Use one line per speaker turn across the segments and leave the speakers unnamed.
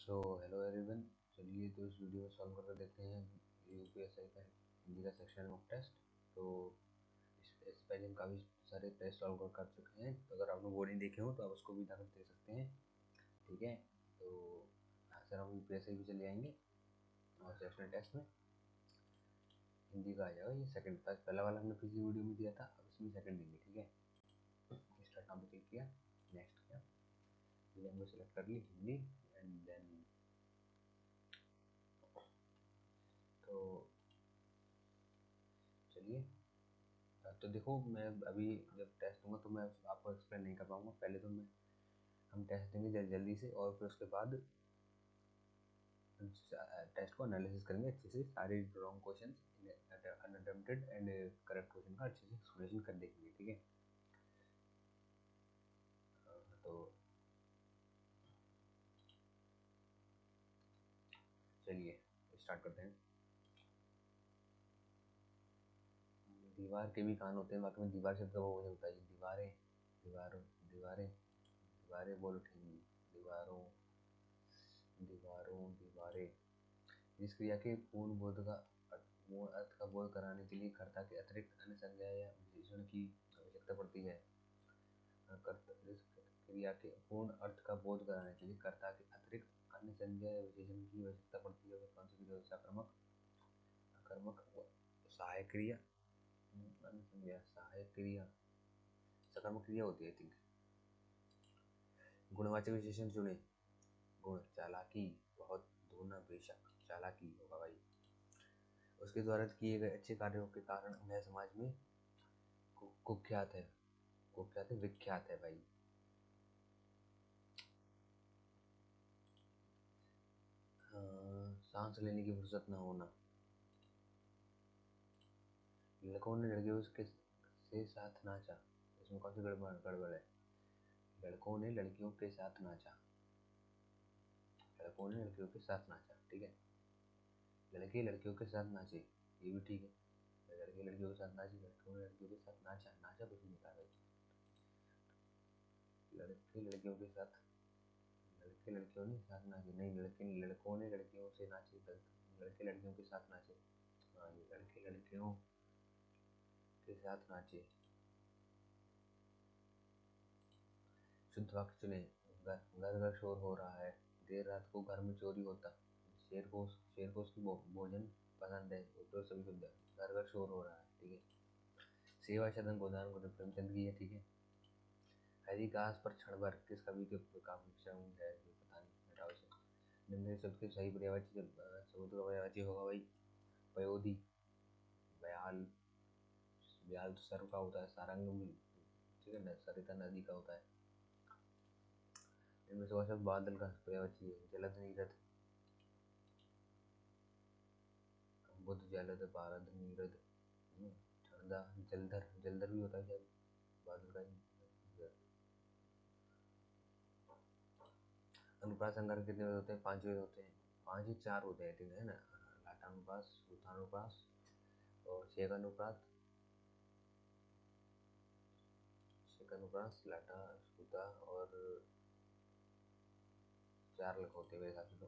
So hello everyone. चलिए तो इस वीडियो में सॉल्व करके देखते हैं यूपीएससी का हिंदी का सेक्शन मॉक टेस्ट। तो इस पहले हम काफ़ी सारे टेस्ट सॉल्व कर चुके हैं, तो अगर आपने वो नहीं देखे हो तो आप उसको भी जाकर देख सकते हैं। ठीक है, तो सर हम यूपीएससी भी चले जाएंगे और सेक्शनल टेस्ट में हिंदी का आ जाएगा। ये सेकंड था, पहला वाला हमने पिछली वीडियो में दिया था, अब इसमें सेकंड देंगे। ठीक है, स्टार्ट नाम पे क्लिक किया, नेक्स्ट किया, लैंग्वेज सेलेक्ट कर ली हिंदी, एंड देन तो चलिए। तो देखो, मैं अभी जब टेस्ट दूंगा तो मैं आपको एक्सप्लेन नहीं कर पाऊंगा। पहले तो हम टेस्ट देंगे जल्दी से, और फिर उसके बाद टेस्ट को एनालिसिस करेंगे अच्छे से, सारे wrong question, unattempted and correct question का अच्छे से एक्सप्लेनेशन कर देंगे। ठीक है, तो चलिए स्टार्ट करते हैं। दीवार के भी कान होते हैं, बाकी में दीवार शब्द का वो मुझे बताइए। दीवारें, दीवारों, दीवारें, दीवारें बोल उठेंगी, दीवारों, दीवारों, दीवारें। जिस क्रिया के पूर्ण बोध का मूल अर्थ का बोध कराने के लिए कर्ता के अतिरिक्त अन्य संज्ञा या विशेषण की आवश्यकता पड़ती है। इस क्रिया के पूर्ण अर्थ का बोध कराने के लिए कर्ता के अतिरिक्त अन्य संज्ञा या विशेषण की आवश्यकता पड़ती है। वह कौन सी क्रिया? सकर्मक, अकर्मक, सहायक क्रिया, अन्य संज्ञा, सहायक क्रिया, सकर्मक क्रिया होती है आई थिंक। गुणवाचक विशेषण चुने। गुण, चालाकी, बहुत, धोना, बेशक, चालाकी होगा भाई। उसके द्वारा किए गए अच्छे कार्यों के कारण वह समाज में कुख्यात है। कुख्यात है, विख्यात है भाई। सांस लेने की फुर्सत न होना। लड़कों ने लड़कियों से साथ नाचा। इसमें कौन सी गड़बड़ है? लड़कों ने लड़कियों के साथ नाचा, लड़कों ने लड़कियों के साथ नाचा। ठीक है, लड़के लड़कियों के साथ नाचे, ये भी ठीक है। लड़के लड़कियों के साथ नाचे, लड़कों ने लड़कियों के साथ नाचा, नाचा कुछ नहीं था भाई। लड़के लड़कियों के साथ, लड़के लड़कियों ने साथ नाचे, नहीं, लड़के लड़कों ने लड़कियों से नाचे, लड़के लड़कियों के साथ नाचे। हाँ, ये लड़के लड़कियों के साथ नाचे। शुद्ध वाक्य चुने। घर घर शोर हो रहा है, देर रात को घर में चोरी होता, शेर को उसकी भोजन पसंद है, तो सभी शुद्ध है। घर घर शोर हो रहा है। ठीक है, सेवा सदन गोदान को प्रेमचंद की है। ठीक है, हरी घास पर क्षण भर किस कवि के काव्य है? ये पता नहीं, हटाओ इसे। निम्न शब्द के सही पर्यायवाची सबूत का पर्यायवाची होगा भाई पयोधी, बयाल। ब्याल तो सर्व का होता है, सारंग भी, ठीक है ना, सरिता नदी का होता है। इनमें से शब्द बादल का पर्यायवाची है जलद, नीरद, बुध, जलद, बारद, नीरद, ठंडा, जलधर, जलधर भी होता है शायद बादल का ही। अनुप्रास संकर कितने वेद होते हैं? 5 वेद होते हैं। 5 ही 4 होते हैं ठीक है ना। लाटानुप्रास, सूत्रानुप्रास और शेखानुप्रास, लाटा, सूता और 4 लग होते हैं मेरे हिसाब से। तो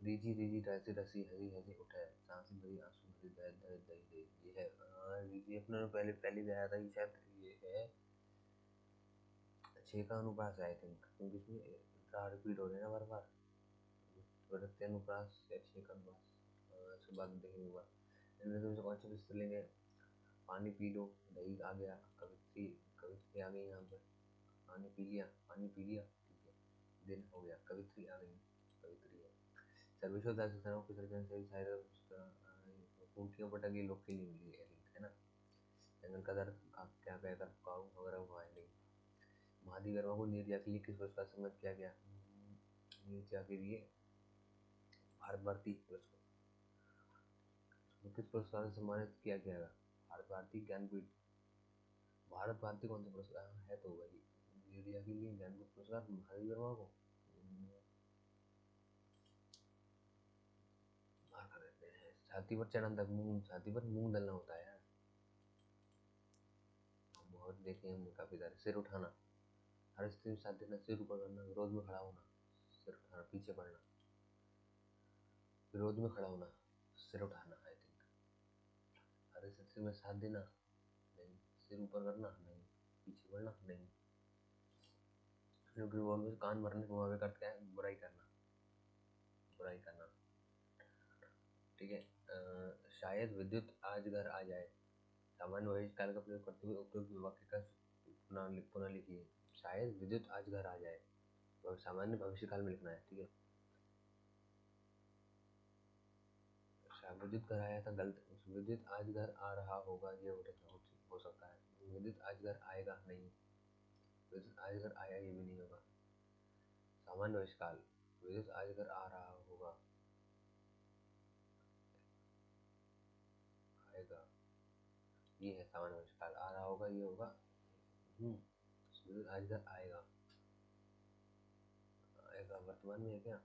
रीझी रीझी, रसी रसी, हरी हरी उठे, सांसी भरी, आंसू भरी, दह दह दही दही, ये है। रीझी अपने पहले पहले भी आया था, ये शायद ये है 6 का अनुप्रास है आई थिंक, क्योंकि इसमें रिपीट हो रहे हैं ना बार बार। प्रत्यनुप्रास या 6 का अनुप्रास, इसके बाद में देखेंगे बार। इनमें से कौन सा स्त्रीलिंग है? पानी पी लो, दही आ गया, कवित्री, कवित्री आ गई यहाँ पर। पानी पी लिया, पानी पी लिया, ठीक है, दिन हो गया, कवित्री आ गई, कवित्री है। सर्वेश्वर दास किसानों के सर्जन से शायद फूटियों पटकी लोग के लिए मिली है ना। जंगल का दर क्या कहकर पुकारूं वगैरह हुआ है नहीं। महादी वर्मा को नीरजा के लिए किस पुरस्कार से सम्मानित किया गया? नीरजा के लिए भारत भारती पुरस्कार, किस पुरस्कार से सम्मानित किया गया? भारत भारती ज्ञानपीठ। भारत भारती कौन सा पुरस्कार है? तो वही नीरजा के लिए ज्ञानपीठ पुरस्कार महादी वर्मा को मार कर देते हैं। छाती पर चढ़न तक मूंग, छाती पर मूंग डलना होता है यार, बहुत देखे हमने काफी सारे। सिर उठाना, हर स्थिति में साथ देना, सिर ऊपर करना, विरोध में खड़ा होना, सिर उठाना, पीछे पड़ना, विरोध में खड़ा होना, सिर उठाना, आई थिंक। हर स्थिति में साथ देना, नहीं। सिर ऊपर करना, नहीं। पीछे बढ़ना, नहीं। क्योंकि वो हमें कान भरने को हमें करते हैं, बुराई करना, बुराई करना। ठीक है। शायद विद्युत आज घर आ जाए। सामान्य भविष्य काल का प्रयोग करते हुए उपयुक्त वाक्य का पुनः लिखिए। शायद विद्युत आज घर आ जाए, तो सामान्य भविष्य काल में लिखना है। ठीक है। विद्युत घर आया था, गलत। विद्युत आज घर आ रहा होगा, ये हो सकता है। विद्युत आज घर आएगा, नहीं। विद्युत आज घर आया, ये भी नहीं होगा। सामान्य भविष्य काल, विद्युत आज घर आ रहा होगा, आएगा, ये है सामान्य भविष्य काल। आ रहा होगा, ये होगा। विद्युत आज घर आएगा, आएगा वर्तमान में है क्या?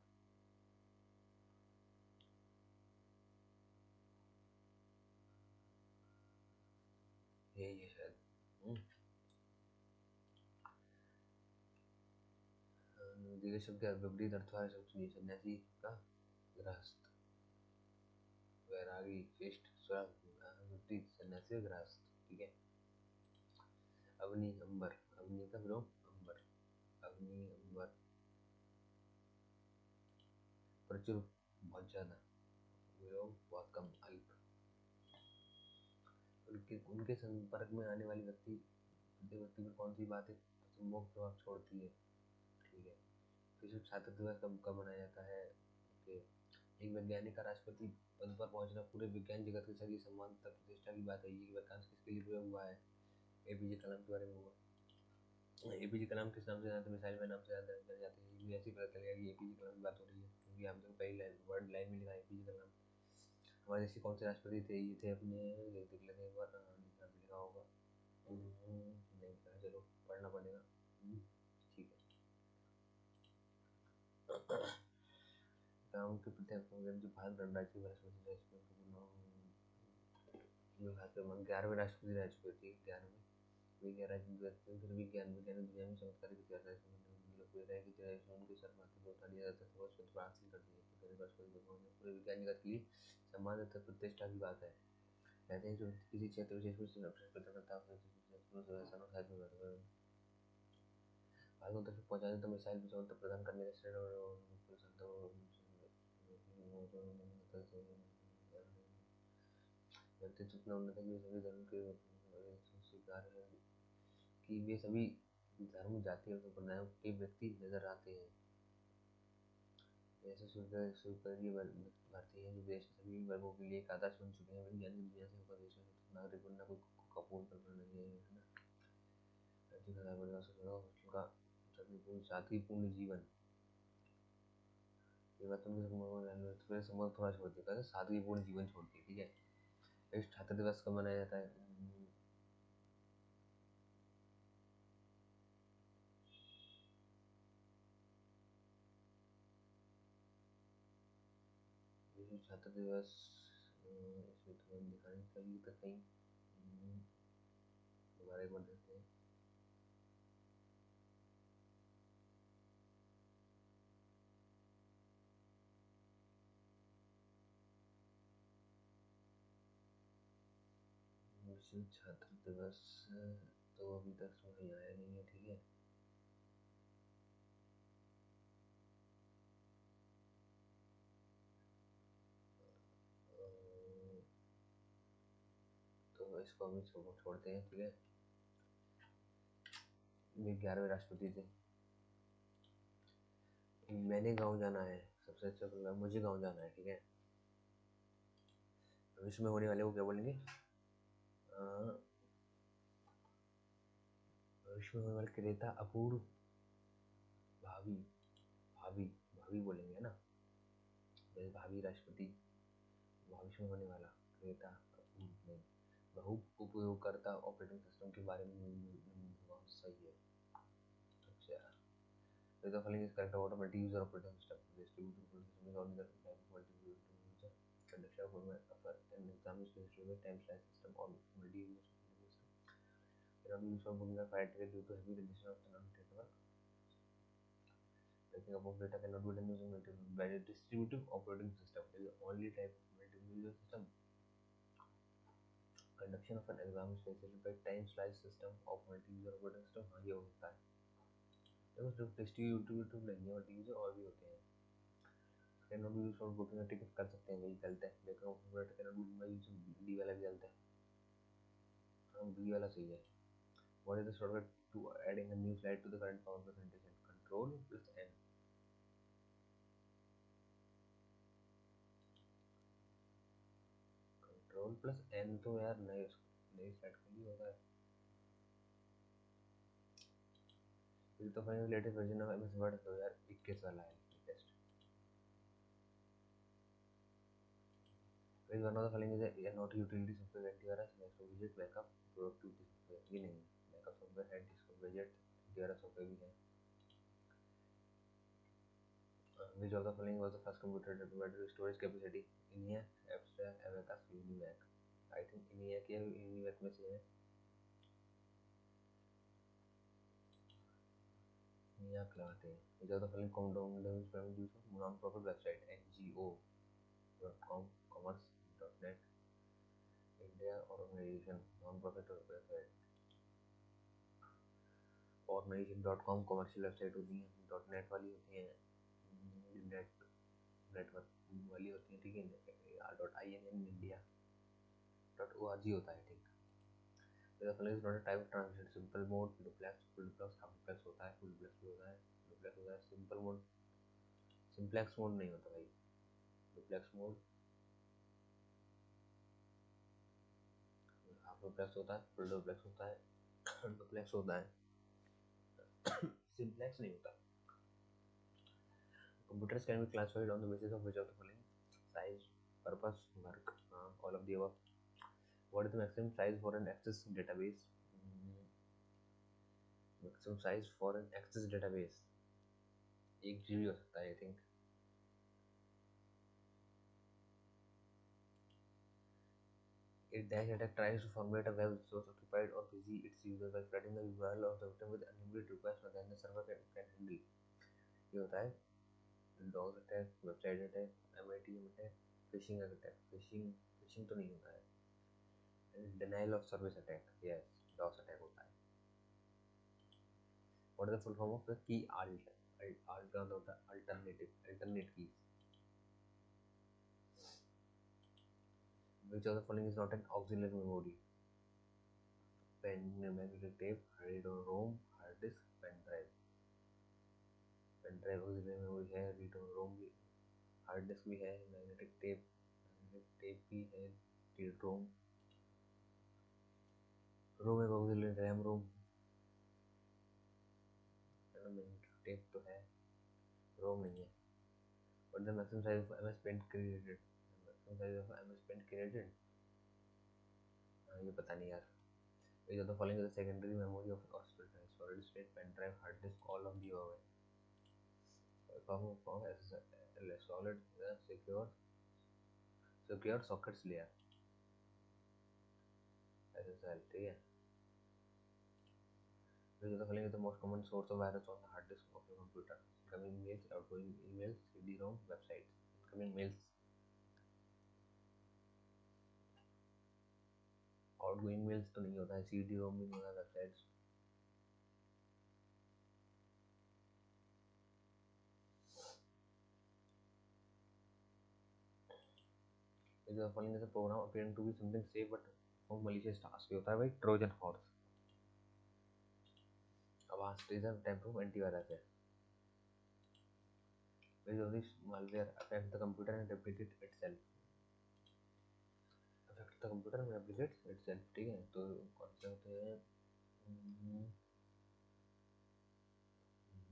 यही है शायद। दीर्घ शब्द का विपरीत अर्थ वाला शब्द चुनिए। सन्यासी का गृहस्थ, वैरागी, शिष्ट, विपरीत, सन्यासी, गृहस्थ। ठीक है। अग्नि, अंबर, अग्नि का विलोम अंबर, अग्नि, अंबर। प्रचुर, बहुत ज्यादा, विलोम बहुत कम, अल्प। उनके संपर्क में आने वाली व्यक्ति पर कौन सी बातें सम्मोहक प्रभाव छोड़ती है? ठीक है। विश्व छात्र दिवस कब मनाया जाता है? ओके। एक वैज्ञानिक का राष्ट्रपति पद पर पहुंचना पूरे विज्ञान जगत के सभी सम्मान तक प्रतिष्ठा की बात है। ये वाक्यांश किसके लिए प्रयोग हुआ है? एपीजे कलाम के बारे में हुआ। एपीजे कलाम किस नाम से जाते हैं? मिसाइल मैन नाम से जाते हैं। ये भी ऐसे ही पता चलेगा कि एपीजे कलाम की बात हो रही है, क्योंकि हम तो पहली लाइन में लिखा है एपीजे कलाम। हमारे देश के कौन से राष्ट्रपति थे? ये थे अपने, देख लेते हैं एक बार, लिखा होगा। नहीं पता, चलो पढ़ना पड़ेगा। ठीक है। काम के प्रति भारत गणराज्य के राष्ट्रपति राष्ट्रपति 11वें राष्ट्रपति रह चुके थे। 11वें फिर भी ज्ञान विज्ञान दुनिया में चमत्कारिक इतिहास है। उनके सर माथे पर उठा लिया जाता था, स्वतंत्रता हासिल कर दी। पूरे विज्ञान जगत के लिए सम्मान तथा प्रतिष्ठा की बात है। कहते हैं जो किसी क्षेत्र विशेष में भारत तक पहुंचाने तो मिसाइल तक प्रदान करने का श्रेय व्यक्तित्व इतना उन्नत है कि सभी धर्म के स्वीकार है, कि वे सभी धर्म, जाति और संप्रदायों के व्यक्ति नजर आते हैं। ऐसे स्वीकार्य भारतीय हैं जो देश के सभी वर्गों के लिए एक आदर्श बन चुके हैं। विज्ञान की दुनिया से होकर देश में नागरिक बनना कोई कपूर कल्पना नहीं है ना। का सादगीपूर्ण जीवन, ये बात तुमने समझ थोड़ा छोड़ दिया, सादगीपूर्ण जीवन छोड़ दिया। ठीक है। इस छात्र दिवस कब मनाया जाता है? छात्र दिवस इसमें तो दिखाने का भी तो कहीं दोबारा एक बार देखते हैं। विश्व छात्र दिवस तो अभी तक समझ आया नहीं है। ठीक है। तो इसको हम छोड़ते हैं। ठीक है। ये 11वें राष्ट्रपति थे। मैंने गांव जाना है, सबसे अच्छा प्रोग्राम, मुझे गांव जाना है। ठीक है। भविष्य में होने वाले को क्या बोलेंगे? भविष्य में होने वाले क्रेता, अपूर्व, भावी, भावी, भावी बोलेंगे ना, जैसे भावी राष्ट्रपति। भविष्य में होने वाला क्रेता, अपूर्व नहीं, बहु उपयोगकर्ता ऑपरेटिंग सिस्टम के बारे में सही है। अच्छा, the following is correct about a multi-user operating system. Distributed operating system is only the type of multi-user conduction of an exam is distributed time-slice system or multi-user operating system. Cannot be used for booking a flight ticket due to heavy congestion of the network. Backing up of data cannot be done using multiple distributive operating system. It is the only type of multi-user system. Conduction of an exam is facilitated by time slice system of multi-user operating system. हाँ ये होता है, देखो सिर्फ distributive नहीं है, multi-user और भी होते हैं. Cannot be used for booking a ticket कर सकते हैं, वही चलता है. Backing up of data cannot be done by using B वाला भी चलता है. हाँ B वाला सही है. What is the shortcut to adding a new slide to the current PowerPoint presentation? Control plus N. Control plus N तो यार नई स्लाइड के लिए होता है. फिर तो final latest version of MS word तो यार 21 वाला है लेटेस्ट. फिर one of the following is not utility software antivirus has to visit backup productivity software. ये नहीं, backup software है, जिसको विजिट antivirus software भी है. Which of the following was the first computer that provided storage capacity? ENIAC, Abstract, Abacus, UNIVAC. I think ENIAC या UNIVAC में से है. ENIAC लगाते हैं. Which of the following downloads from use of non-profit website? NGO.com, Commerce.net, India Organization, non-profit website. Organization.com commercial website होती है. .net वाली होती है, नेट नेटवर्क वाली होती है, ठीक है. .in India .org होता है, ठीक. The following is not a type of transition. Simple mode, duplex, full duplex, half duplex होता है, full duplex भी होता है, duplex होता है. सिंपल मोड, सिंप्लेक्स मोड नहीं होता भाई. डुप्लेक्स मोड, हाफ डुप्लेक्स होता है, फुल डुप्लेक्स होता है, डुप्लेक्स होता है, सिंप्लेक्स नहीं होता. Computers can be classified on the basis of which of the following? Size, purpose, work, all of the above. What is the maximum size for an Access database? Maximum size for an Access database 1 GB हो सकता है, I think. A dash attack tries to formulate a web source occupied or busy its user by flooding the URL of the victim with unlimited requests rather than the server can handle. ये होता है DOS attack, website attack, MITM attack, phishing attack. Fishing तो नहीं होता है. Denial of service attack, yes, DOS attack होता है. What is the full form of the key alt? Alt का मतलब होता है alternate keys. Which of the following is not an auxiliary memory? Pen, magnetic tape, read-on-ROM, hard disk, pen drive. Pen drive auxiliary memory है, read और ROM भी, hard disk भी है, magnetic tape भी है, रीड रोम एक oxygen, RAM ROM, magnetic tape तो है, रोम नहीं है. What the maximum size of MS Paint created? Maximum size of MS Paint created? ये पता नहीं यार. Which of the following is the secondary memory of hospital drive? Solid state, pen drive, hard disk, all of the above. Form as solid secure sockets layer, SSL, ठीक है. Which of the following is the most common source of virus on the hard disk of your computer? Incoming mails, outgoing emails, CD-ROM, websites. Incoming mails, outgoing mails तो नहीं होता है, CD-ROM भी नहीं होता, websites. Which of the following is a program appearing to be something safe but perform malicious tasks? ये होता है भाई Trojan horse. Avast is a type of antivirus है. Which of these malware affect the computer and replicate itself? Affect the computer and replicates itself, ठीक है. तो कौन से होते हैं?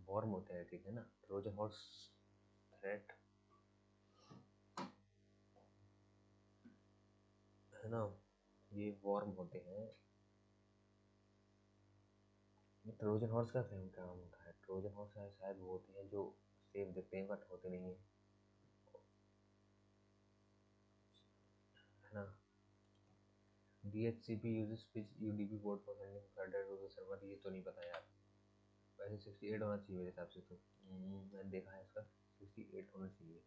वॉर्म होते हैं, ठीक है ना. ट्रोजन हॉर्स थ्रेट है ना, ये वॉर्म होते हैं. ट्रोजन हॉर्स का काम होता है, ट्रोजन हॉर्स शायद वो होते हैं जो सेफ दिखते हैं बट होते नहीं है ना. DHCP uses which UDP port for sending header to the server? ये तो नहीं पता यार. वैसे 68 होना चाहिए मेरे हिसाब से तो। मैंने देखा है इसका 68 होना चाहिए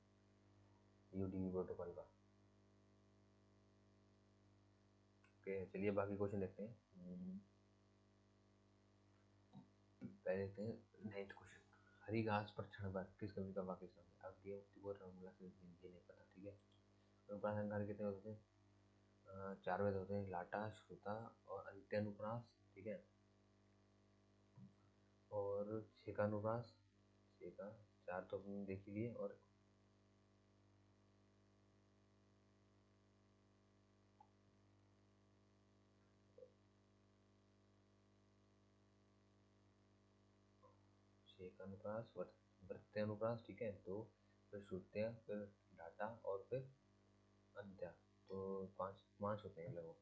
यूडीपी प्रोटोकॉल का। ओके चलिए बाकी क्वेश्चन देखते हैं। पहले देखते हैं 9th क्वेश्चन। हरी घास पर क्षण भर किस कवि का वाक्य है? अब ये बोल रहा हूँ ये नहीं पता, ठीक है। तो अनुप्रास कितने होते हैं? 4 वेद होते हैं, लाटा, श्रुता और अंत्यानुप्रास, ठीक है। और छेकानुप्रास, छेका 4 तो हमने देख ही लिए। और छेकानुप्रास, वृत्यानुप्रास, ठीक है 2, फिर श्रुत्या, फिर डाटा और फिर अंत्या। तो 5 होते हैं लगभग।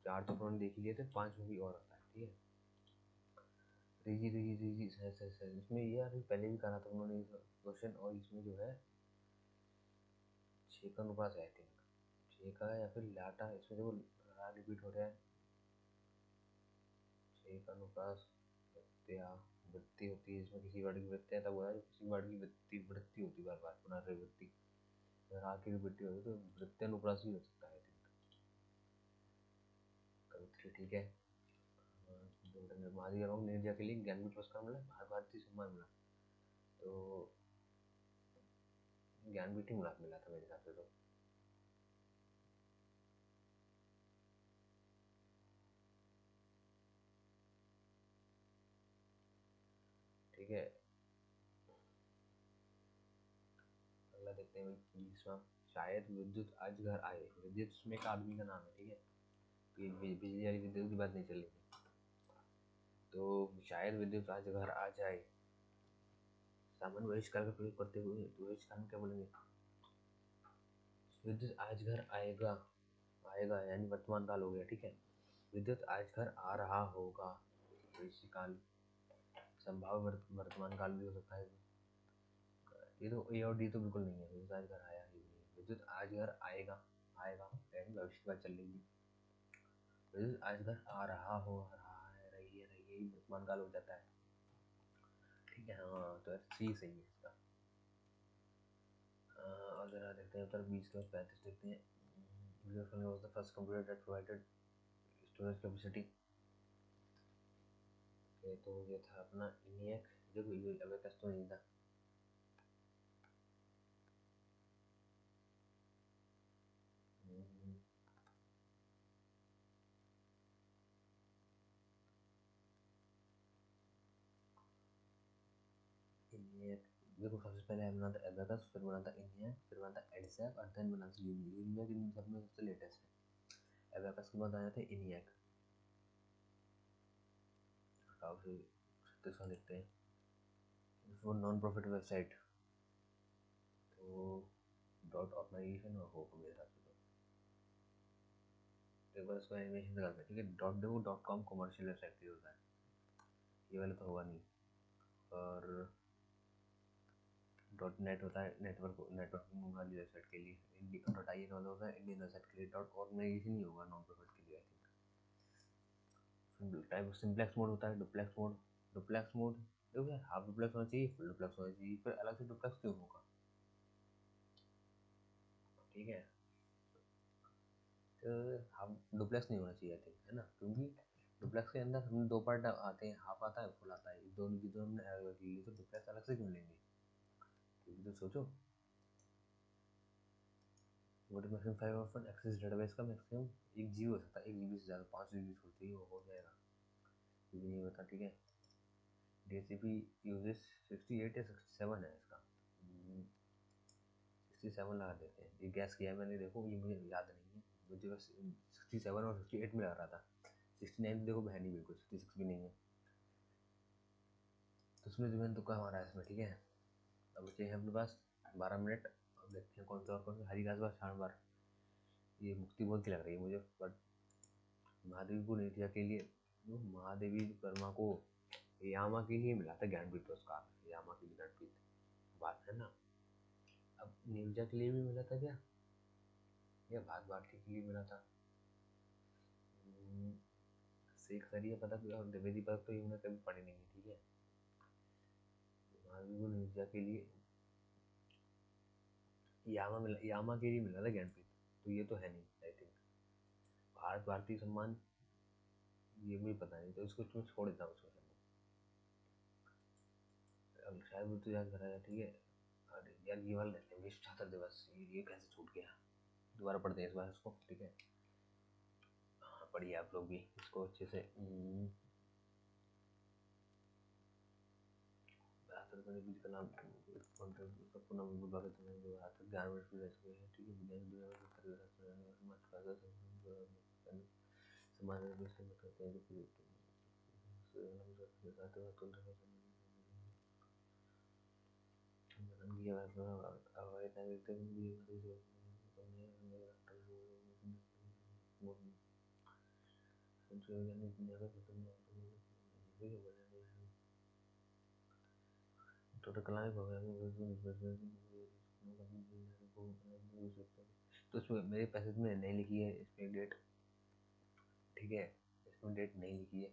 4 तो हमने देख ही लिए थे, 5 में भी और आता है, ठीक है। रिजी रिजी रिजी सही इसमें ये यार पहले भी करा था उन्होंने क्वेश्चन। और इसमें जो है छेकानुप्रास आई थिंक, छेका या फिर लाटा, इसमें देखो रिपीट हो रहा है। छेकानुप्रास वृत्या, वृत्ति होती है इसमें, किसी वर्ड की वृत्ति है तब होता है, किसी वर्ड की वृत्ति वृत्ति होती है बार बार पुनरावृत्ति। अगर आगे की वृत्ति होती तो वृत्यानुप्रास भी हो सकता है आई थिंक। कवित्री, ठीक है। निर्जा के लिए ज्ञानपीठ पुरस्कार मिला, भारतीय सम्मान मिला। तो ज्ञानपीठ ही मिला था मेरे हिसाब से तो। ठीक है अगला देखते हैं भाई 20वां। शायद विद्युत आज घर आए। विद्युत उसमें एक आदमी का नाम है, ठीक है। ये बिजली वाली विद्युत की बात नहीं चलेगी। तो शायद विद्युत आज घर आ जाए, सामान्य बहिष्कार का प्रयोग करते हुए तो बहिष्कार में क्या बोलेंगे? विद्युत आज घर आएगा, आएगा यानी वर्तमान काल हो गया, ठीक है। विद्युत आज घर आ रहा होगा, भविष्य काल। संभाव्य वर्तमान काल भी हो सकता है। ये तो ए और डी तो बिल्कुल नहीं है। विद्युत आज घर आया ही नहीं, विद्युत आज घर आएगा, आएगा यानी भविष्य की बात चल रही है। विद्युत आज घर आ रहा हो, रहा है, रही है, रही है, वर्तमान काल हो जाता है, ठीक है। हाँ तो सी सही है इसका। अगर देखते हैं उत्तर 20 के बाद 35 देखते हैं। Video phone was the first computer that provided storage capacity. तो ये था अपना इनियक, जो अबेकस तो नहीं था। इनियक देखो, सबसे पहले बना था एबेकस, फिर बना था इनियक, फिर बना था एडसेप और देन बना था यूनियक। इन सब में सबसे लेटेस्ट है। एबेकस के बाद आया था इनियक। काफी इसका देखते हैं। वो नॉन प्रॉफिट वेबसाइट, तो डॉट ऑर्गेनाइजेशन और होप मेरे हिसाब से तो एक बार इसको एनिमेशन लगा के, ठीक है। डॉट देखो .com कमर्शियल वेबसाइट के लिए होता है, ये वाला तो होगा नहीं। और डॉट नेट होता है नेटवर्किंग वाली वेबसाइट के लिए। डॉट आई एन वाला होता है इंडियन वेबसाइट के लिए। डॉट ऑर्गेनाइजेशन ही होगा नॉन प्रॉफिट के लिए I think. Type simplex mode होता है, डुप्लेक्स मोड। डुप्लेक्स मोड देखो यार, हाफ डुप्लेक्स होना चाहिए, फुल डुप्लेक्स होना चाहिए, फिर अलग से डुप्लेक्स क्यों होगा, ठीक है। तो हाफ डुप्लेक्स नहीं होना चाहिए आई थिंक, है ना, क्योंकि डुप्लेक्स के अंदर हम 2 पार्ट आते हैं, हाफ आता है फुल आता है। दोनों की दोनों हमने अलग ले ली, तो डुप्लेक्स अलग से क्यों लेंगे? क्योंकि तो सोचो, what maximum 5 of Access database का मैक्सिमम 1 GB हो सकता है, 1 GB से ज़्यादा 5 GB छोड़ते ही वो हो जाएगा, ये भी नहीं होता, ठीक है। DHCP यूजेस 68 या 67 है इसका। 67 लगा देते हैं, ये गैस किया है मैंने, देखो ये मुझे याद नहीं है, मुझे बस 67 और 68 में लग रहा था। 69 देखो है नहीं बिल्कुल, 66 भी नहीं है, तो उसमें जो मैंने तुक्का मारा है इसमें, ठीक है। अब बचे हैं अपने पास 12 मिनट। अब देखते हैं कौन सा और कौन सा। हरी घास बार क्षण भर, ये मुक्ति बहुत की लग रही है मुझे, बट महादेवी को नहीं दिया के लिए, जो महादेवी वर्मा को यामा के लिए मिला था ज्ञानपीठ पुरस्कार, यामा की ज्ञानपीठ बात है ना। अब नीरजा के लिए भी मिला था क्या, या भाग भारती के लिए मिला था? शेख सरिया पदक और द्विवेदी पदक तो इन्होंने कभी पढ़े नहीं है, ठीक है। महावीर ऊर्जा के लिए यामा के लिए मिला था ज्ञानपीठ, तो ये तो है नहीं आई थिंक। भारतीय सम्मान ये मुझे पता नहीं, तो इसको मैं छोड़ देता हूँ उसको। अब शायद वो तो याद कराया, ठीक है। अरे यार ये वाला लेते हैं, विश्व छात्र दिवस, ये कैसे छूट गया। दोबारा पढ़ते हैं इस बार इसको, ठीक है। हाँ पढ़िए आप लोग भी इसको अच्छे से। बीच का नाम सबको नाम बुलवा के तुम्हें जो हाथ 11 मिनट रह चुके हैं, ठीक है। विज्ञान दुनिया में समाज में दोस्त बताते हैं कि तो इसमें मेरे पैसेज में नहीं लिखी है इसमें डेट, ठीक है। इसमें डेट नहीं लिखी है,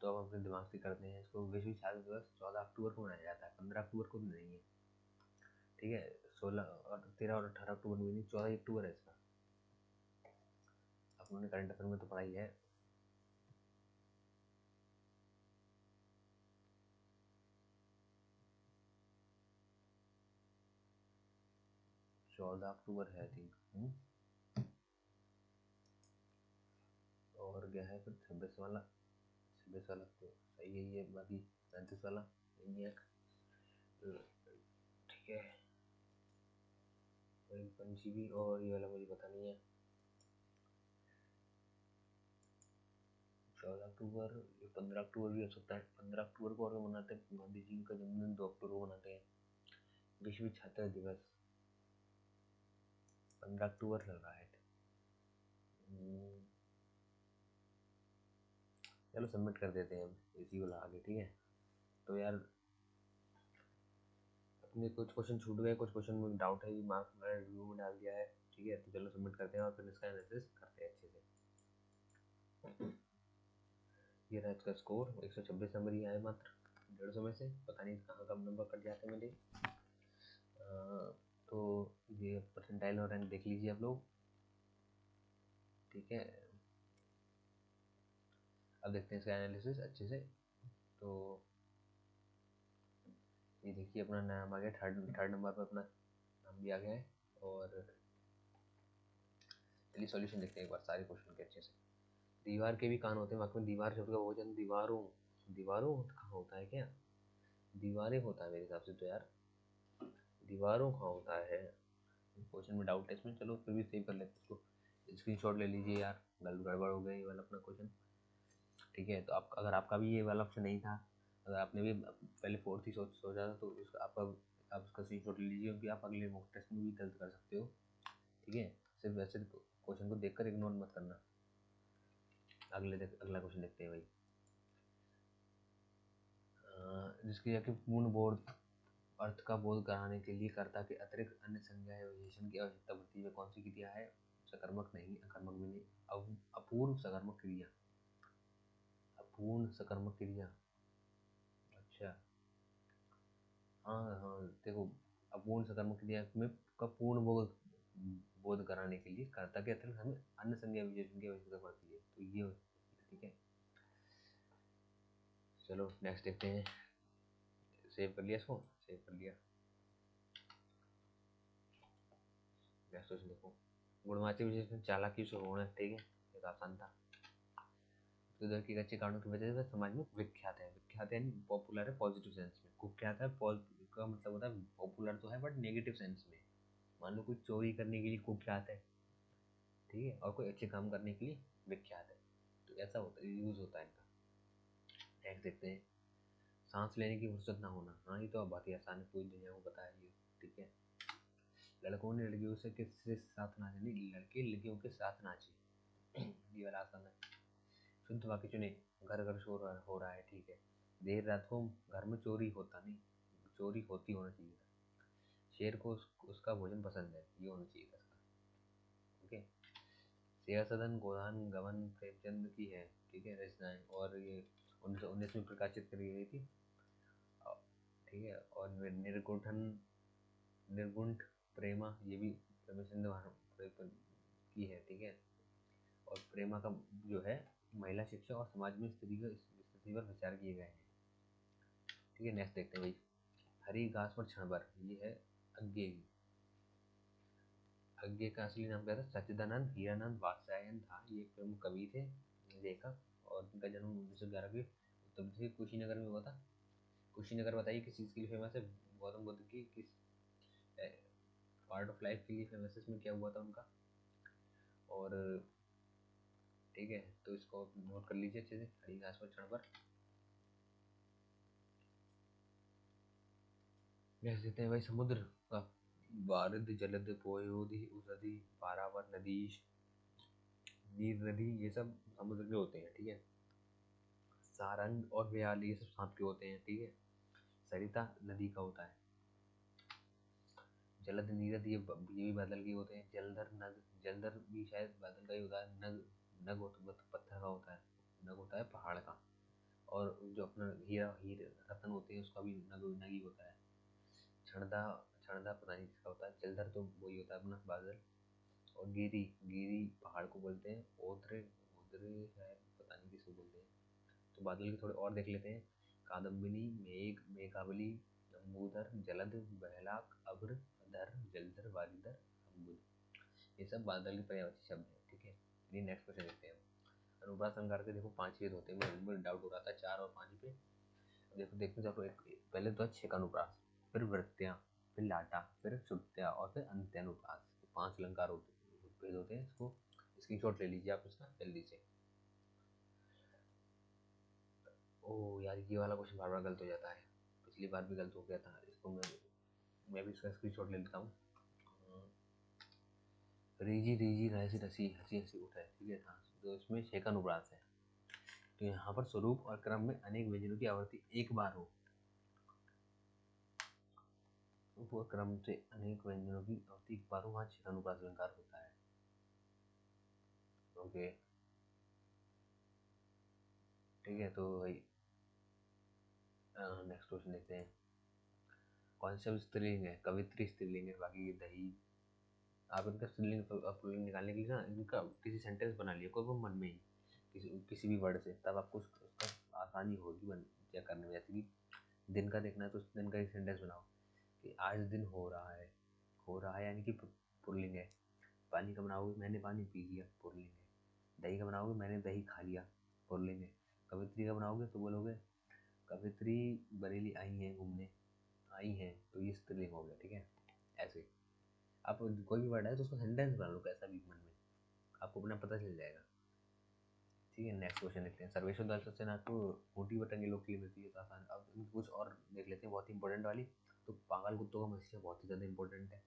तो अब अपने दिमाग से करते हैं इसको। विश्व छात्र दिवस 14 अक्टूबर को मनाया जाता है, 15 अक्टूबर को नहीं है, ठीक है। 16 और 13 और 18 अक्टूबर में नहीं, 14 अक्टूबर है इसका। अपने करंट अफेयर में तो पढ़ाई है। 14 अक्टूबर है आई थिंक। और क्या है फिर 26 वाला, 26 वाला तो सही है ये, बाकी 35 वाला नहीं है, ठीक है। पंचीवी और ये वाला मुझे पता नहीं है। 14 अक्टूबर, 15 अक्टूबर भी हो सकता है। 15 अक्टूबर को और मनाते हैं गांधी जी का जन्मदिन, 2 अक्टूबर को मनाते हैं। विश्व छात्र दिवस 15 अक्टूबर लग रहा है। चलो सबमिट कर देते हैं हम इसी वाला आगे, ठीक है। तो यार अपने कुछ क्वेश्चन छूट गए, कुछ क्वेश्चन में डाउट है, मार्क्स मैंने रिव्यू में डाल दिया है, ठीक है। तो चलो सबमिट करते हैं और फिर इसका एनालिसिस करते हैं अच्छे से। ये रहा इसका स्कोर, 126 नंबर ही आए मात्र 150 में से, पता नहीं कहाँ कब नंबर कट जाते हैं मेरे। तो ये परसेंटाइल और रैंक देख लीजिए आप लोग, ठीक है। अब देखते हैं इसका एनालिसिस अच्छे से। तो ये देखिए अपना नाम आ गया, थर्ड नंबर पर अपना नाम भी आ गया है। और चलिए सॉल्यूशन देखते हैं एक बार सारे क्वेश्चन के अच्छे से। दीवार के भी कान होते हैं, वाक्य में दीवार शब्द का भोजन दीवारों, दीवारों कहाँ होता है क्या, दीवारें होता है मेरे हिसाब से तो यार, दीवारों कहाँ होता है। क्वेश्चन में डाउट है इसमें, चलो फिर भी सेव कर लेते हैं इसको, स्क्रीनशॉट ले लीजिए यार, गड़बड़ हो गई ये वाला अपना क्वेश्चन, ठीक है। तो आप अगर आपका भी ये वाला ऑप्शन नहीं था, अगर आपने भी पहले फोर्थ ही सोचा था, तो उसका आप उसका स्क्रीनशॉट ले लीजिए, क्योंकि आप अगले मॉक टेस्ट में भी गलत कर सकते हो, ठीक है। सिर्फ वैसे क्वेश्चन को देखकर इग्नोर मत करना। अगला क्वेश्चन देखते हैं भाई। जिसकी जाके पूर्ण बोध अर्थ का बोध कराने के लिए कर्ता के अतिरिक्त अन्य संज्ञा या विशेषण की आवश्यकता पड़ती है, कौन सी क्रिया है। सकर्मक नहीं, अकर्मक भी नहीं, अपूर्व सकर्मक क्रिया, अपूर्ण सकर्मक क्रिया। अच्छा हाँ हाँ देखो, अपूर्ण सकर्मक क्रिया में का पूर्ण बोध बोध कराने के लिए कर्ता के अतिरिक्त हमें अन्य संज्ञा विशेषण की आवश्यकता पड़ती है, तो ये ठीक है। चलो नेक्स्ट देखते हैं, सेव कर लिया इसको, सेव कर लिया। नेक्स्ट क्वेश्चन देखो, गुणवाची विशेषण चालाकी से होना, ठीक है। ये तो आसान था। उधर के अच्छे कारणों की वजह से समाज में विख्यात है, विख्यात यानी पॉपुलर है पॉजिटिव सेंस में, कुख्यात है का मतलब होता है पॉपुलर तो है बट नेगेटिव सेंस में। मान लो कोई चोरी करने के लिए कुख्यात है, ठीक है, और कोई अच्छे काम करने के लिए विख्यात है, तो ऐसा होता है, यूज होता है इनका। नेक्स्ट देखते हैं, सांस लेने की फुर्सत ना होना, हाँ ये तो बहुत ही आसान है, पूरी दुनिया को पता है ये, ठीक है। लड़कों ने लड़कियों से किसके साथ नाचे, नहीं लड़के लड़कियों के साथ नाचे, ये वाला आसान है। शुद्ध वाक्य चुने, घर घर शोर हो रहा है, ठीक है। देर रात को घर में चोरी होता नहीं, चोरी होती होना चाहिए था। शेर को उसका भोजन पसंद है, ये होना चाहिए था इसका, ओके। सियासतन गोधान गमन प्रेमचंद की है, ठीक है, रचनाएं, और ये 1919 में प्रकाशित करी गई थी, ठीक है। और निर्गुणन निर्गुण प्रेमा, ये भी प्रेमचंद की है, ठीक है। और प्रेमा का जो है महिला शिक्षा और समाज में स्त्री पर विचार किए गए हैं, ठीक है। नेक्स्ट देखते हैं भाई, हरी घास पर क्षण भर, ये है अज्ञे की। अज्ञे का असली नाम क्या था? सच्चिदानंद हीरानंद वात्स्यायन था। ये एक प्रमुख कवि थे, लेखक, और इनका जन्म 1911 के उत्तर प्रदेश कुशीनगर में हुआ था। कुशीनगर बताइए किस चीज़ के लिए फेमस है? गौतम बुद्ध की किस पार्ट ऑफ लाइफ के लिए फेमस है? इसमें क्या हुआ था उनका? और ठीक है, तो इसको नोट कर लीजिए अच्छे से, हरी घास पर क्षण भर। नेक्स्ट देखते हैं भाई, समुद्र का बारिद जलद पोयोधि उषधि पारावर नदीश नीर नदी, ये सब समुद्र के होते हैं, ठीक है। सारंग और व्याल, ये सब सांप के होते हैं, ठीक है। सरिता नदी का होता है। जलद नीरद, ये भी बादल के होते हैं। जलधर नग, जलधर भी शायद बादल का ही होता है। नग, नग पत्थर का होता है। नग होता है पहाड़ का। और जो अपना हीरा रतन होते हैं उसका भी नगी होता है। क्षणदा, क्षणदा पता नहीं किसका होता है। जलधर तो वही होता है अपना बादल। और गिरी, गिरी पहाड़ को बोलते हैं। ओद्रे, ओद्रे शायद पता नहीं किसको बोलते हैं। तो बादल के थोड़े और देख लेते हैं। कादम्बिनी, मेघ, मेघावली, नंबूधर, जलद, बहलाक, अभ्र, अधर, जलधर, वारिधर, अम्बुद, ये सब बादल के पर्यायवाची शब्द हैं, ठीक है। चलिए नेक्स्ट क्वेश्चन देखते हैं। अनुप्रास अलंकार के देखो 5 छेद होते हैं, मुझे डाउट हो रहा था 4 और 5 पे। देखो देखते हैं, पहले तो छेक अनुप्रास, फिर वृत्तियाँ, फिर लाटा, फिर श्रुत्या, और फिर अंत्यानुप्रास। 5 अलंकार भेद होते हैं। इसको स्क्रीनशॉट ले लीजिए आप इसका जल्दी से। ओह यार, ये वाला क्वेश्चन बार बार गलत हो जाता है, पिछली बार भी गलत हो गया था। इसको मैं भी इसका स्क्रीनशॉट ले लेता हूँ। रीजी रीजी रसी रसी हंसी हंसी उठाए, ठीक है। हाँ, तो इसमें छेक अनुप्रास है। तो यहाँ पर स्वरूप और क्रम में अनेक व्यंजनों की आवृत्ति एक बार हो, वो क्रम से अनेक व्यंजनों की आवृत्ति एक बार हो, वहाँ छेक अनुप्रास अलंकार होता है। ओके, ठीक है। तो भाई नेक्स्ट क्वेश्चन देखते हैं। कौन सा स्त्रीलिंग है? कवित्री स्त्रीलिंग है, बाकी ये दही। आप इनका स्त्रीलिंग पुल्लिंग निकालने के लिए ना, इनका किसी सेंटेंस बना लिया कोई वो मन में ही, किसी भी वर्ड से, तब आपको उसका आसानी होगी बन चेक करने में। जैसे कि दिन का देखना है तो उस दिन का एक सेंटेंस बनाओ कि आज दिन हो रहा है। हो रहा है यानी कि पुल्लिंग है। पानी का बनाओगे मैंने पानी पी लिया, पुल्लिंग है। दही का बनाओगे मैंने दही खा लिया, पुल्लिंग है। कवित्री का बनाओगे तो बोलोगे कवित्री बरेली आई हैं घूमने, आई हैं, तो ये स्त्रीलिंग हो गया, ठीक है। ऐसे आप कोई भी वर्ड है तो उसका सेंटेंस बना लो कैसा भी मन में, आपको अपना पता चल जाएगा, ठीक है। नेक्स्ट क्वेश्चन देखते हैं। सर्वेश्वर दास सक्सेना को ऊटी बटंगे लोग के लिए मिलती है, तो आसान। अब कुछ और देख लेते हैं बहुत ही इंपॉर्टेंट वाली। तो पागल कुत्तों का मसीहा बहुत ही ज़्यादा इंपॉर्टेंट है।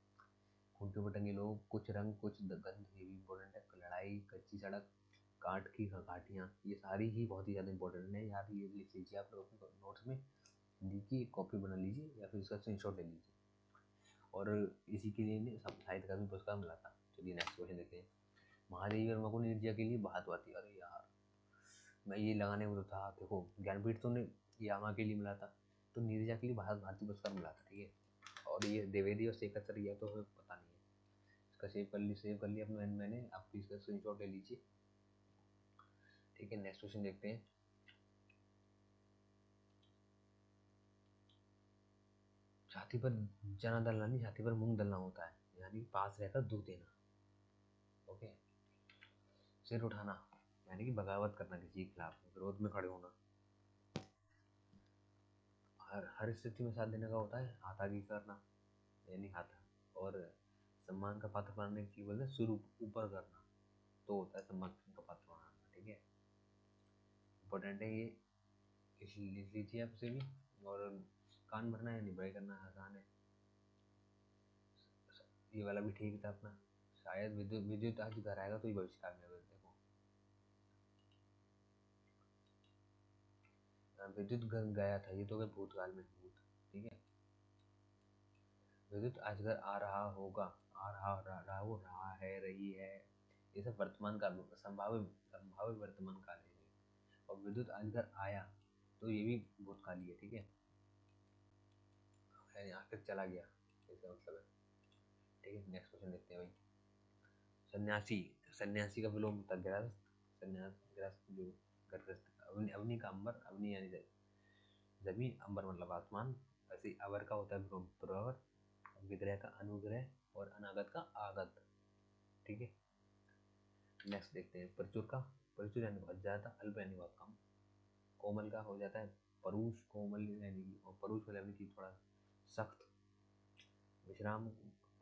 खूंटी बटंगे लोग, कुछ रंग कुछ गंध, ये भी इंपॉर्टेंट है। लड़ाई, कच्ची सड़क, काट की घाटियाँ, ये सारी ही बहुत ही ज़्यादा इंपॉर्टेंट है यार। ये लिख लीजिए आप लोग अपने नोट्स में, हिंदी की एक कॉपी बना लीजिए या फिर इसका स्क्रीनशॉट ले लीजिए। और इसी के लिए साहित्य अकादमी पुरस्कार मिला था। चलिए नेक्स्ट क्वेश्चन देखते हैं। महादेवी वर्मा को निर्जा के लिए बहादुर थी, अरे यार मैं ये लगाने में तो था। देखो ज्ञानपीठ तो यामा के लिए मिला था, तो नीरजा के लिए भारतीय पुरस्कार मिला था, ठीक है। और ये द्विवेदी और शेखर सर, यह तो पता नहीं है। इसका सेव कर लिया अपने मैंने, आप प्लीज इसका स्क्रीनशॉट ले लीजिए, ठीक है। नेक्स्ट क्वेश्चन देखते हैं। छाती पर चना डलना नहीं, छाती पर मूंग डलना होता है, यानी पास रहकर दूध देना। ओके। सिर उठाना यानी कि बगावत करना, किसी के खिलाफ विरोध में खड़े होना। हर स्थिति में साथ देने का होता है। हाथ आगे करना यानी हाथ। और सम्मान का पात्र बनाने की बोलते हैं सिर ऊपर करना, तो होता है सम्मान का पात्र बनाना, ठीक है। इंपॉर्टेंट है ये, लिख लीजिए आप इसे भी। और कान भरना है, निभाई करना आसान है। ये वाला भी ठीक था अपना। शायद विद्युत विद्युत आज घर आएगा तो ये भविष्य काल में होगा। देखो विद्युत घर गया था, ये तो गया भूतकाल में, भूत, ठीक है। विद्युत आज घर आ रहा होगा, आ रहा रहा, वो रहा है, रही है, ये सब वर्तमान काल में संभाव्य वर्तमान काल है। और विद्युत अगर आया तो ये भी भूतकाल ही है, ठीक है, यहाँ तक चला गया, इसका मतलब है। ठीक है, नेक्स्ट क्वेश्चन देखते हैं भाई। सन्यासी, सन्यासी का विलोम होता है गृहस्थ। सन्यास गृहस्थ जो गृहस्थ, अवनी का अंबर, अवनी यानी जमीन, अंबर मतलब आसमान। वैसे ही अवर का होता है विलोम प्रवर, विग्रह का अनुग्रह, और अनागत का आगत। ठीक है, नेक्स्ट देखते हैं। प्रचुर का, प्रचुर यानी बहुत ज्यादा, अल्प यानी बहुत कम। कोमल का हो जाता है परुष, कोमल यानी कि, और परुष वाला यानी कि थोड़ा सख्त। विश्राम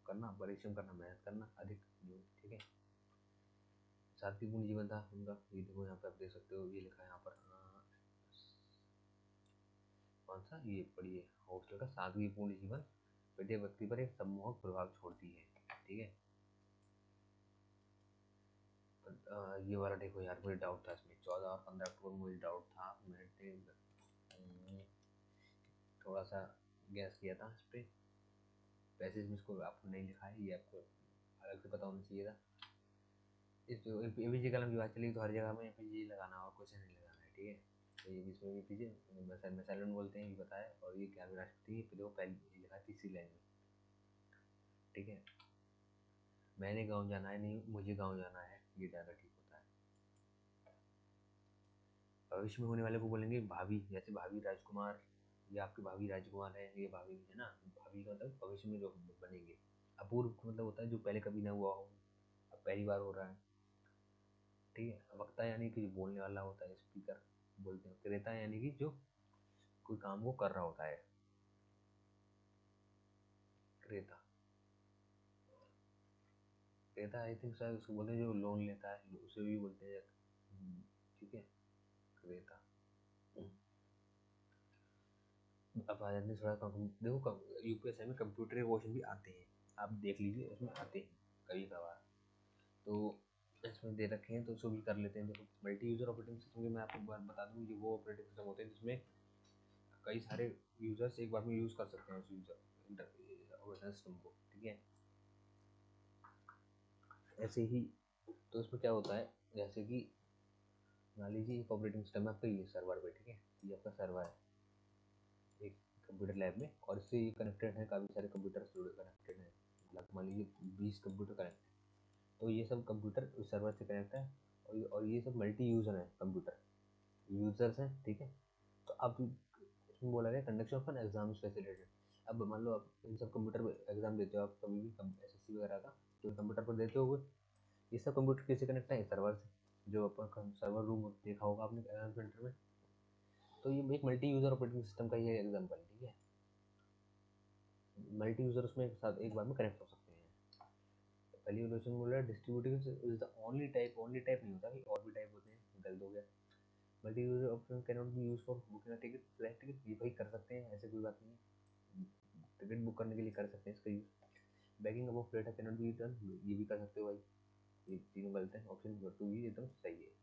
करना, परिश्रम करना, मेहनत करना, अधिक। ठीक है, शांतिपूर्ण जीवन था उनका। ये देखो यहाँ पे आप देख सकते हो, ये लिखा है यहाँ पर, कौन सा, ये पढ़िए, हॉस्टल का सादगीपूर्ण जीवन प्रत्येक व्यक्ति पर एक सम्मोहक प्रभाव छोड़ती है। ठीक है, ये वाला देखो यार, मुझे डाउट था इसमें, 14 और 15 अक्टूबर में मुझे डाउट था, मैंने थोड़ा सा गैस किया था इस पर। पैसेज में इसको आपको नहीं लिखा है, ये आपको अलग से पता होना चाहिए था। इस जो एपीजे कलम की बात चली तो हर जगह में एपीजे लगाना और कुछ नहीं लगाना है। ठीक है, तो ये इसमें एपीजे मैसेलन बोलते हैं, ये बताया। और ये 11वें राष्ट्रपति देखो पहले लिखा तीसरी लाइन में। ठीक है, मैंने गाँव जाना है, नहीं मुझे गाँव जाना है, ये ज़्यादा ठीक होता है। भविष्य में होने वाले को बोलेंगे भाभी, जैसे भाभी राजकुमार, ये आपकी भाभी राजकुमार है, ये भाभी है ना। भाभी का मतलब भविष्य में जो बनेंगे। अपूर्व मतलब होता है जो पहले कभी ना हुआ हो, अब पहली बार हो रहा है। ठीक है, वक्ता यानी कि जो बोलने वाला होता है, स्पीकर बोलते हैं। क्रेता यानी कि जो कोई काम को कर रहा होता है, क्रेता। क्रेता आई थिंक शायद उसको बोलते हैं जो लोन लेता है, उसे भी बोलते हैं। ठीक है, क्रेता। अब आ जाते हैं थोड़ा देखो, यूपीएससी में कंप्यूटर के क्वेश्चन भी आते हैं, आप देख लीजिए, उसमें आते हैं कभी कभार। तो इसमें दे रखे हैं तो उसको भी कर लेते हैं। देखो, मल्टी यूजर ऑपरेटिंग सिस्टम की मैं आपको बात बता दूँ, ये वो ऑपरेटिंग सिस्टम होते हैं जिसमें कई सारे यूजर्स एक बार में यूज़ कर सकते हैं उस यूजर ऑपरेटिंग सिस्टम को। ठीक है, ऐसे ही तो इसमें क्या होता है, जैसे कि मान लीजिए एक ऑपरेटिंग सिस्टम है आपका, ये सर्वर पे। ठीक है, ये आपका सर्वर है एक कंप्यूटर लैब में, और इससे ये कनेक्टेड है, काफ़ी सारे कंप्यूटर जुड़े कनेक्टेड हैं, मतलब मान लीजिए 20 कंप्यूटर कनेक्ट है। तो ये सब कंप्यूटर उस सर्वर से कनेक्ट है, और ये सब मल्टी यूज़र हैं, कंप्यूटर यूजर्स हैं। ठीक है, तो अब इसमें बोला गया conduction of an exam facilitated. अब मान लो आप इन सब कंप्यूटर पर एग्जाम देते हो, आप कभी भी एसएससी वगैरह का तो कंप्यूटर पर देते हो, ये सब कंप्यूटर किससे कनेक्ट है, सर्वर से, जो अपन सर्वर रूम देखा होगा आपने एग्जाम सेंटर में। तो ये एक मल्टी यूजर ऑपरेटिंग सिस्टम का ये एग्जाम्पल। ठीक है, मल्टी यूजर उसमें एक साथ एक बार में कनेक्ट हो सकते हैं। पहली इवोल्यूशन बोल रहा है distributed is the only type, only type नहीं होता, और भी टाइप होते हैं, गलत हो गया। Multi user option can not be use for booking a ticket, flight ticket, ये भाई कर सकते हैं, ऐसे कोई बात नहीं है, टिकट बुक करने के लिए कर सकते हैं इसका use. Bagging above flight can not be done, ये भी कर सकते हो भाई, ये तीनों गलत है, ऑप्शन नंबर 2 ही एकदम सही है।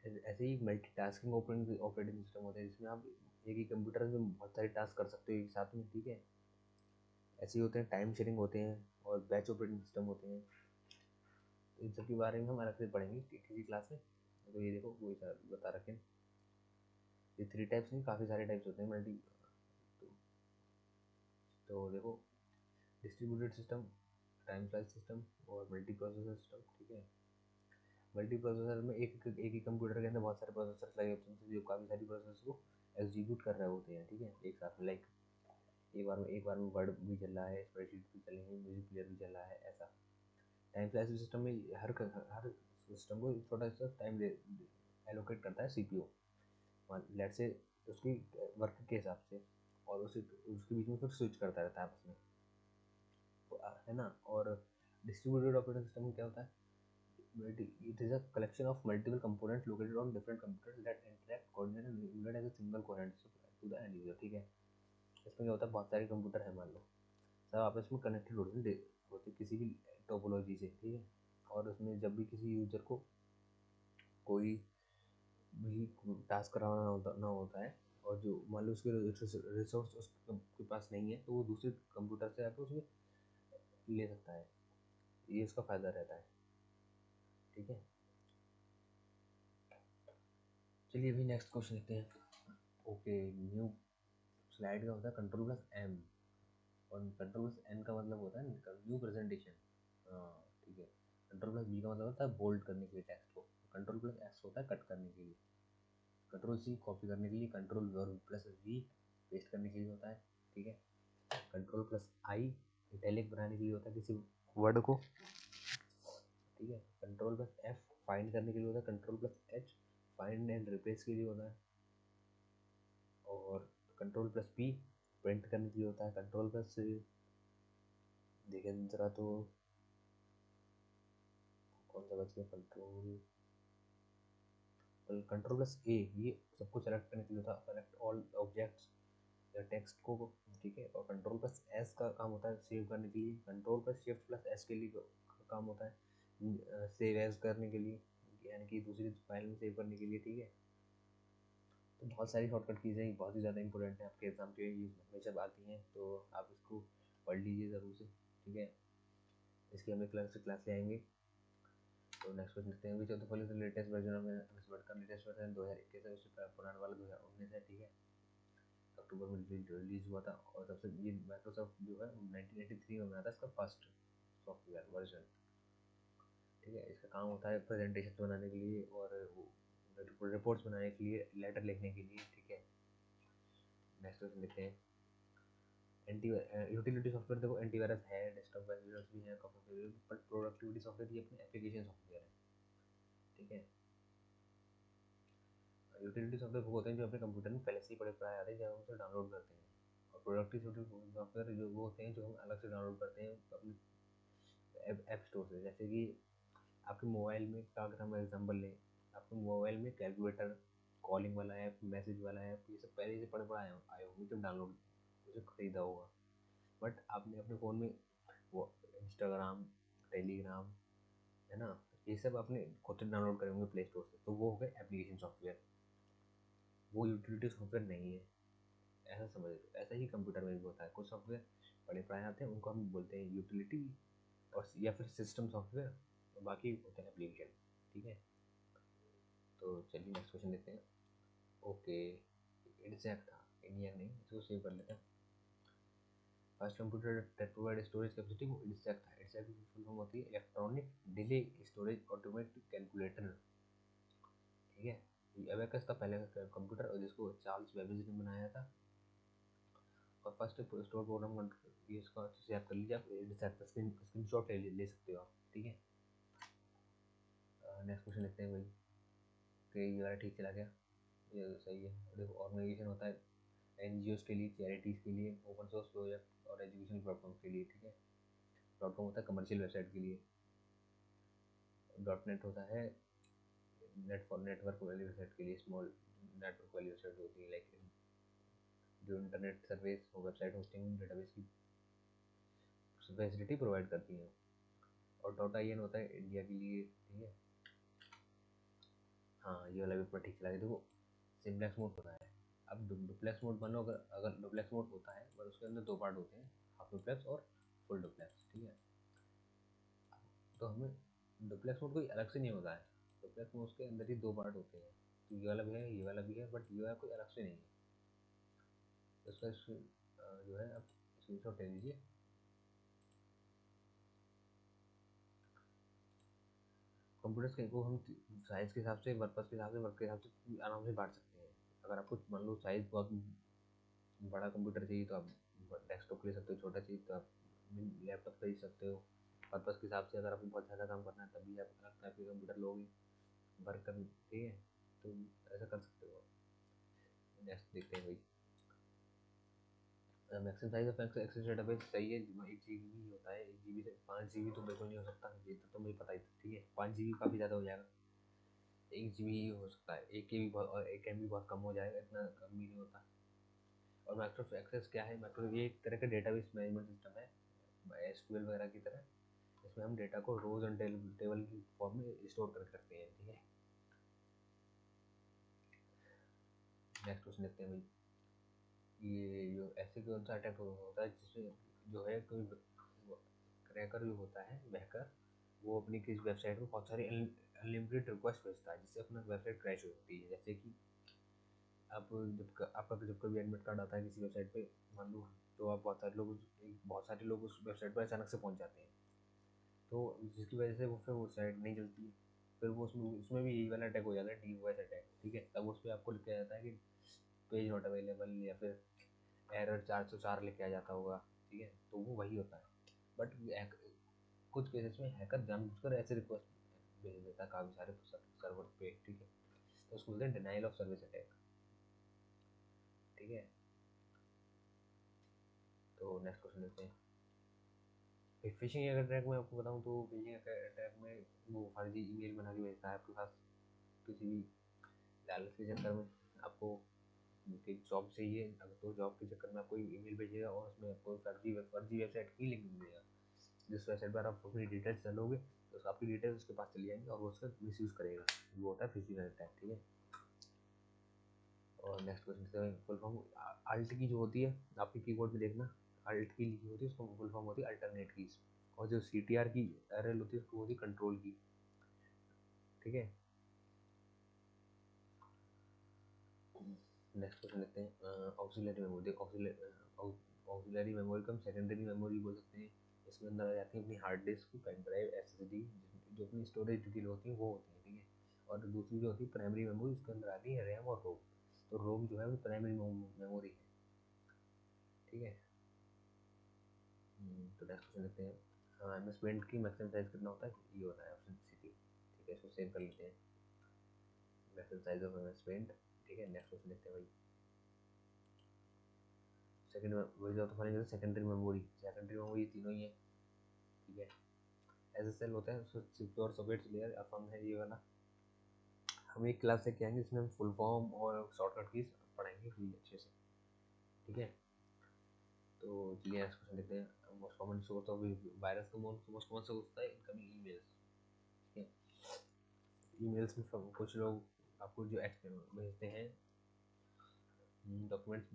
ऐसे ही मल्टीटास्किंग ऑपरेटिंग सिस्टम होता है जिसमें आप एक ही कंप्यूटर में बहुत सारे टास्क कर सकते हो एक साथ में। ठीक है, ऐसे ही होते हैं, टाइम शेयरिंग होते हैं, और बैच ऑपरेटिंग सिस्टम होते हैं। तो इन सब के बारे में हम अलग से पढ़ेंगे किसी क्लास में। तो ये देखो वही बता रखे हैं, ये 3 टाइप्स नहीं, काफ़ी सारे टाइप्स होते हैं मल्टी। तो देखो, distributed system, time slice system, और मल्टी प्रोसेसर सिस्टम। ठीक है, मल्टी प्रोसेसर में एक ही कंप्यूटर के अंदर बहुत सारे प्रोसेसर लगे होते हैं जो काफ़ी सारी प्रोसेस को एग्जीक्यूट कर रहे होते हैं। ठीक है, एक साथ में, लाइक एक बार में वर्ड भी चल रहा है, स्प्रेडशीट भी चल रही है, म्यूजिक प्लेयर भी चल रहा है, ऐसा। टाइम स्लाइस सिस्टम में हर सिस्टम को छोटा सा टाइम एलोकेट करता है सीपीयू, लेट से उसकी वर्क के हिसाब से, और उसके बीच में फिर स्विच करता रहता है आपस में, है ना। और डिस्ट्रीब्यूटेड ऑपरेटिंग सिस्टम में क्या होता है, it is a collection of multiple components located on different computers that interact, coordinate and unite as a single coherent to the end user। ठीक है, इसमें क्या होता है, बहुत सारे कंप्यूटर है मान लो, सब आपस में कनेक्टेड होते किसी भी टोपोलॉजी से। ठीक है, और उसमें जब भी किसी यूजर को कोई भी टास्क कराना होता है, और जो मान लो उसके रिसोर्स उसके पास नहीं है, तो वो दूसरे कंप्यूटर से आकर उसमें ले सकता है, ये इसका फ़ायदा रहता है। ठीक है। चलिए अभी नेक्स्ट क्वेश्चन लेते हैं। ओके, न्यू स्लाइड का होता है कंट्रोल प्लस एम, और कंट्रोल प्लस एन का मतलब होता है न्यू प्रेजेंटेशन। हाँ ठीक है। कंट्रोल प्लस बी का मतलब होता है बोल्ड करने के लिए टेक्स्ट को। कंट्रोल प्लस एस होता है कट करने के लिए। कंट्रोल सी कॉपी करने के लिए। कंट्रोल प्लस वी पेस्ट करने के लिए होता है। ठीक है। कंट्रोल प्लस आई इटैलिक बनाने के लिए होता है किसी वर्ड को। ठीक है। कंट्रोल प्लस एफ फाइंड करने के लिए होता है। Control plus H find and replace के लिए होता है। और कंट्रोल प्लस पी प्रिंट करने के लिए होता है। कंट्रोल प्लस देखें जरा तो कौन सा बच गया, कंट्रोल प्लस ए ये सबको सेलेक्ट करने के लिए होता है, सेलेक्ट ऑल ऑब्जेक्ट्स या टेक्स्ट को। ठीक है। और कंट्रोल प्लस एस का काम होता है सेव करने के लिए। Control plus shift plus S के लिए काम होता है सेव एज करने के लिए, यानी कि दूसरी फाइल में सेव करने के लिए। ठीक है। तो बहुत सारी शॉर्टकट कीज़ हैं, बहुत ही ज़्यादा इंपॉर्टेंट है आपके एग्जाम के लिए, हमेशा आती हैं, तो आप इसको पढ़ लीजिए ज़रूर से। ठीक है। इसकी हम एक क्लास से क्लास ले आएंगे। तो नेक्स्ट क्वेश्चन देखते हैं। Which of the following latest version में इस वर्ड का लेटेस्ट वर्जन 2021 है, उससे पुराना वाला 2019 है। ठीक है। अक्टूबर में रिलीज हुआ था, और सबसे ये माइक्रोसॉफ्ट जो है 1983 में बना था इसका फर्स्ट सॉफ्टवेयर वर्जन। ठीक है। इसका काम होता है प्रेजेंटेशन बनाने के लिए और रिपोर्ट्स बनाने के लिए, लेटर लिखने के लिए। ठीक है। नेक्स्ट क्वेश्चन देखते हैं। एंटी यूटिलिटी सॉफ्टवेयर देखो, एंटीवायरस है, डेस्कटॉप वायरस भी है, बट प्रोडक्टिविटी सॉफ्टवेयर ये अपने एप्लीकेशन सॉफ्टवेयर है। ठीक है। यूटिलिटी सॉफ्टवेयर वो होते हैं जो अपने कंप्यूटर में पहले से ही पड़े पड़े आते हैं, जब हम उसे डाउनलोड करते हैं। और प्रोडक्टिविटी सॉफ्टवेयर जो वो होते हैं जो हम अलग से डाउनलोड करते हैं अपने ऐप स्टोर से। जैसे कि आपके मोबाइल में का अगर हम एग्जाम्पल लें, आपके मोबाइल में कैलकुलेटर, कॉलिंग वाला ऐप, मैसेज वाला ऐप, ये सब पहले से पड़े पड़े आए होंगे जब डाउनलोड उसे खरीदा होगा। बट आपने अपने फ़ोन में वो इंस्टाग्राम, टेलीग्राम, है ना, ये सब आपने खुद से डाउनलोड करे होंगे प्ले स्टोर से, तो वो हो गए एप्लीकेशन सॉफ्टवेयर, वो यूटिलिटी सॉफ्टवेयर नहीं है। ऐसा समझ लो। ऐसा ही कंप्यूटर में भी होता है, कुछ सॉफ्टवेयर बड़े पड़े आते हैं, उनको हम बोलते हैं यूटिलिटी और या फिर सिस्टम सॉफ्टवेयर, और बाकी होते हैं एप्लीकेशन। ठीक है। तो चलिए नेक्स्ट क्वेश्चन देखते हैं। ओके, एग्जैक्ट था, इंडियन नहीं, इसको सेव कर लेते हैं। First computer that provide storage capacity वो एग्जैक्ट था। एग्जैक्ट की फुल फॉर्म होती है electronic delay storage automatic calculator. ठीक है। अबेकस का पहले कंप्यूटर, और जिसको चार्ल्स बेबेज ने बनाया था। और फर्स्ट स्टोर प्रोग्राम ये इसका अच्छे से याद कर लीजिए आप, एग्जैक्ट स्क्रीन शॉट ले सकते हो आप। ठीक है। नेक्स्ट क्वेश्चन देखते हैं भाई। कि ये वाला ठीक चला गया, ये सही है। देखो, ऑर्गेनाइजेशन होता है एनजीओस के लिए, चैरिटीज़ के लिए, ओपन सोर्स प्रोजेक्ट और एजुकेशनल प्लेटफॉर्म के लिए। ठीक है। डॉट कॉम होता है कमर्शियल वेबसाइट के लिए। डॉट नेट होता है नेटवर्क वाली वेबसाइट के लिए, स्मॉल नेटवर्क वाली वेबसाइट होती है, लाइक जो इंटरनेट सर्विस और वेबसाइट होस्टिंग डेटाबेस की फैसिलिटी प्रोवाइड करती हैं। और डॉट आई एन होता है इंडिया के लिए। ठीक है। हाँ, ये वाला भी पूरा ठीक चला गया। देखो, सिम्प्लेक्स मोड होता है। अब डुप्लेक्स मोड मान लो, अगर अगर डुप्लेक्स मोड होता है, पर उसके अंदर दो पार्ट होते हैं, हाफ डुप्लेक्स और फुल डुप्लेक्स। ठीक है। तो हमें डुप्लेक्स मोड कोई अलग से नहीं होता है, डुप्लेक्स मोड के अंदर ही दो पार्ट होते हैं। तो ये वाला भी है, ये वाला भी है, बट ये वाला कोई अलग से नहीं है। तो इसका जो है आप स्क्रीन शॉट ले लीजिए। कंप्यूटर्स के को हम साइज़ के हिसाब से, पर्पज़ के हिसाब से, वर्क के हिसाब से आराम से बांट सकते हैं। अगर आपको मान लो साइज़ बहुत बड़ा कंप्यूटर चाहिए तो आप डेस्कटॉप ले सकते हो, छोटा चाहिए तो आप लैपटॉप खरीद सकते हो। पर्पज़ के हिसाब से अगर आपको बहुत ज़्यादा काम करना है तभी आप अलग टाइप के कंप्यूटर लोगे वर्क करने। ठीक है। तो ऐसा कर सकते हो आप। नेक्स्ट देखते हैं भाई। Maximum size of Access database सही है, 1 GB होता है। 1 GB से 5 GB तो बिल्कुल नहीं हो सकता, ये तो मुझे पता ही था। ठीक है। 5 GB काफ़ी ज़्यादा हो जाएगा। 1 GB ही हो सकता है, 1 KB बहुत, और 1 MB बहुत कम हो जाएगा, इतना कम भी नहीं होता। और माइक्रोसॉफ्ट एक्सेस क्या है, माइक्रोसॉफ्ट ये एक तरह का डेटाबेस मैनेजमेंट सिस्टम है, SQL वगैरह की तरह। इसमें हम डेटा को रोज एंड टेबल की फॉर्म में स्टोर कर सकते हैं। ठीक है। नेक्स्ट क्वेश्चन देखते हैं भाई। ये जो ऐसे कौन सा अटैक होता है जिसमें जो है कोई क्रैकर जो होता है, हैकर, वो अपनी किसी वेबसाइट में बहुत सारी अनलिमिटेड रिक्वेस्ट भेजता है, जिससे अपना वेबसाइट क्रैश हो जाती है। जैसे कि आप आपका जब कभी एडमिट कार्ड आता है किसी वेबसाइट पे, मान लो, तो आप बहुत सारे लोग उस वेबसाइट पर अचानक से पहुंच जाते हैं, तो जिसकी वजह से वो फिर वो साइट नहीं चलती है। फिर वो उसमें उसमें भी यही वाला अटैक हो जाता है, DOS अटैक, ठीक है। तब उस पर आपको लिखा जाता है कि पेज नॉट अवेलेबल, या फिर एरर 404 लिख के आ जाता होगा, ठीक है। तो वो वही होता है। बट कुछ केसेस में हैकर जानबूझकर ऐसे रिक्वेस्ट भेज देता है काफ़ी सारे सर्वर पे, ठीक है। तो उसको बोलते हैं डिनाइल ऑफ सर्विस अटैक, ठीक है। तो नेक्स्ट क्वेश्चन देखते हैं। फिशिंग अटैक में आपको बताऊं तो फिशिंग अटैक में वो फर्जी ईमेल बना के भेजता है आपके पास, किसी भी लालच के चक्कर में। आपको एक जॉब चाहिए, अगर तो जॉब के चक्कर में आपको ईमेल भेजेगा और उसमें आपको फर्जी फर्जी वेबसाइट की लिंक देगा, जिस वेबसाइट पर आप अपनी डिटेल्स डालोगे तो आपकी डिटेल्स उसके पास चली जाएंगी और वो उसका मिसयूज़ करेगा। वो होता है फिशिंग अटैक, ठीक है। और नेक्स्ट क्वेश्चन से फुल फॉर्म अल्ट की जो होती है, आपके कीबोर्ड में देखना, अल्ट की लिखी होती है, उसको फुल फॉर्म होती है अल्टरनेट कीज। और जो CTR की RL होती है उसको होती है कंट्रोल की, ठीक है। नेक्स्ट क्वेश्चन देखते हैं। ऑक्सिलरी मेमोरी, ऑक्सिलरी मेमोरी को हम सेकेंडरी मेमोरी बोल सकते हैं। इसमें अंदर आ जाती है अपनी hard disk, pen drive, SSD, जो अपनी स्टोरेज डिटेल होती है वो होती है, ठीक है। और दूसरी जो होती है प्राइमरी मेमोरी, उसके अंदर आती है रैम और रोम। तो रोम जो है वो प्राइमरी मेमोरी है, ठीक है। तो नेक्स्ट क्वेश्चन देखते हैं। MS पेंट की मैक्सिमम साइज कितना होता है, ये होता है ऑप्शन सी, ठीक है। इसको सेव कर लेते हैं, maximum size of MS paint, ठीक है। नेक्स्ट क्वेश्चन देखते हैं भाई। सेकंड वही जो तो फाइनल सेकेंडरी मेमोरी तीनों ही है, ठीक है। SSL होता है सिक्योर सॉकेट्स लेयर, अपन है ये वाला। हम एक क्लास से क्या आएंगे इसमें हम फुल फॉर्म और शॉर्टकट कीज पढ़ाएंगे पूरी अच्छे से, ठीक है। तो चलिए नेक्स्ट क्वेश्चन देखते हैं। Most common source of virus का मोस्ट कॉमन सोर्स होता है इनकमिंग ईमेल्स, ठीक है। ईमेल्स में कुछ लोग आपको जो भेजते हैं, डॉक्यूमेंट्स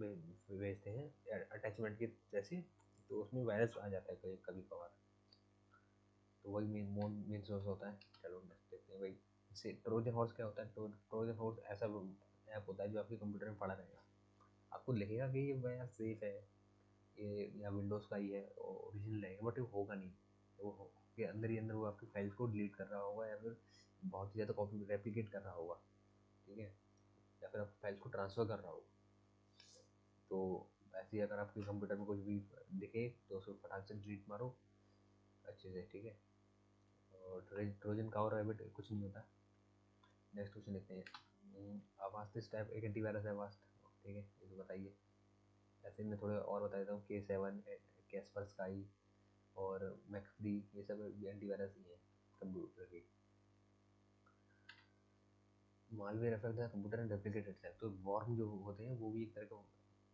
भेजते हैं अटैचमेंट के जैसे, तो उसमें वायरस आ जाता है कभी कभी कभार, तो वही मेन सोर्स होता है। चलो नेक्स्ट देखते हैं भाई। से ट्रोजन हॉर्स क्या होता है, ट्रोजन हॉर्स ऐसा ऐप होता है जो आपके कंप्यूटर में पड़ा रहेगा, आपको लगेगा कि ये वायर सेफ है, ये या विंडोज़ का ही है, ओरिजिनल रहेगा, बट वो होगा नहीं। वो के अंदर ही अंदर वो आपकी फाइल्स को डिलीट कर रहा होगा, या फिर बहुत ही ज़्यादा कॉपी रेप्लिकेट कर रहा होगा, ठीक है। या फिर आपकी फाइल्स को ट्रांसफ़र कर रहा होगा। तो ऐसे ही अगर आपके कंप्यूटर में कुछ भी दिखे तो उसको फटाक से डिलीट मारो अच्छे से, ठीक है। और ट्रोजन का और रैबिट कुछ नहीं होता। नेक्स्ट क्वेश्चन देखते हैं। अवास्ट इस टाइप एक एंटीवायरस है अवास्ट, ठीक है। ये तो बताइए। ऐसे मैं थोड़े और बता देता हूँ। K7, कैस्पर स्काई और मैक्फ्री, ये सब एंटीवायरस ही है कंप्यूटर के। Malware affect the computer and replicate itself, तो वॉर्म जो होते हैं वो भी एक तरह का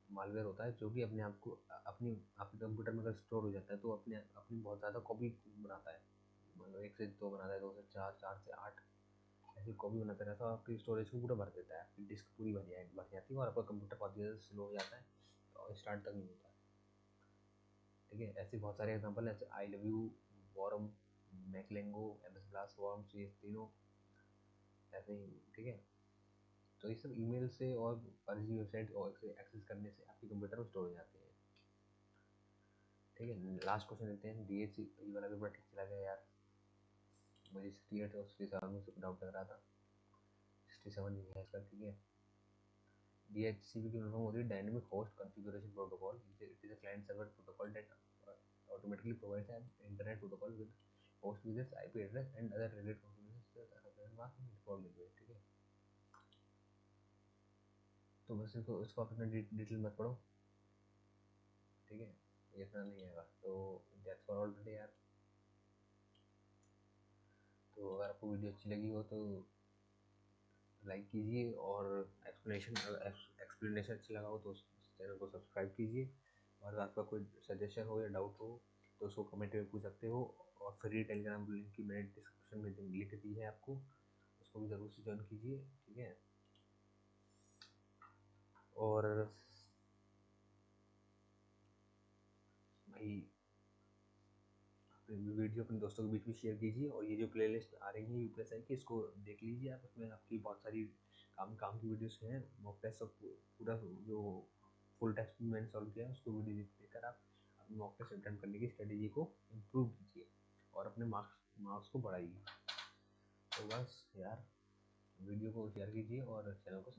मालवेयर होता है, जो कि अपने आप को अपनी आपके कंप्यूटर में अगर स्टोर हो जाता है तो अपनी बहुत ज़्यादा कॉपी बनाता है। मतलब 1 से 2 बनाता है, 2 से 4, 4 से 8, ऐसी कॉपी बनाता रहता है और आपकी स्टोरेज को पूरा भर देता है। आपकी डिस्क पूरी भर जाती है और आपका कंप्यूटर बहुत ज़्यादा स्लो हो जाता है और स्टार्ट तक नहीं होता है, ठीक है। ऐसे बहुत सारे एग्जांपल हैं, जैसे आई लव यू, वॉर्म, मैकलेंगो, MS ब्लास्ट, वॉर्म्स, ये तीनों ऐसे ही, ठीक है। तो ये सब ईमेल से और फर्जी वेबसाइट और से एक्सेस करने से आपके कंप्यूटर में स्टोर हो जाते हैं, ठीक है। लास्ट क्वेश्चन लेते हैं। DHC, ये वाला पेपर ठीक चला गया यार, मुझे 68 और 67 में से डाउट लग रहा था, 67 ही है इसका, ठीक है। DHCP की फुल फॉर्म होती है dynamic host configuration protocol. It is a client server protocol that automatically provides an internet protocol with host with its IP address and other related configurations that are masked in default gateway, ठीक है। तो बस इसको आप अपना detail मत पढ़ो, ठीक है। ये इतना नहीं आएगा। तो दैट्स फॉर ऑल टुडे यार। तो अगर आपको वीडियो अच्छी लगी हो तो लाइक कीजिए, और एक्सप्लेनेशन अच्छा लगा हो तो उस चैनल को सब्सक्राइब कीजिए। और आपका कोई सजेशन हो या डाउट हो तो उसको कमेंट में पूछ सकते हो। और फ्री टेलीग्राम लिंक की मैंने डिस्क्रिप्शन में लिंक दी है आपको, उसको भी ज़रूर से ज्वाइन कीजिए, ठीक है। और भाई वीडियो अपने दोस्तों के बीच में शेयर कीजिए, और ये जो प्लेलिस्ट आ रही है यूपीएसआई की, इसको देख लीजिए आप। उसमें आपकी बहुत सारी काम की वीडियोस हैं, मॉक टेस्ट सब पूरा जो फुल टेस्ट मैंने सॉल्व किया है उसको वीडियो देखकर आप अपने मॉक टेस्ट अटेम्प्ट करने की स्ट्रेटेजी को इम्प्रूव कीजिए और अपने मार्क्स को बढ़ाइए। तो बस यार, वीडियो को शेयर कीजिए और चैनल को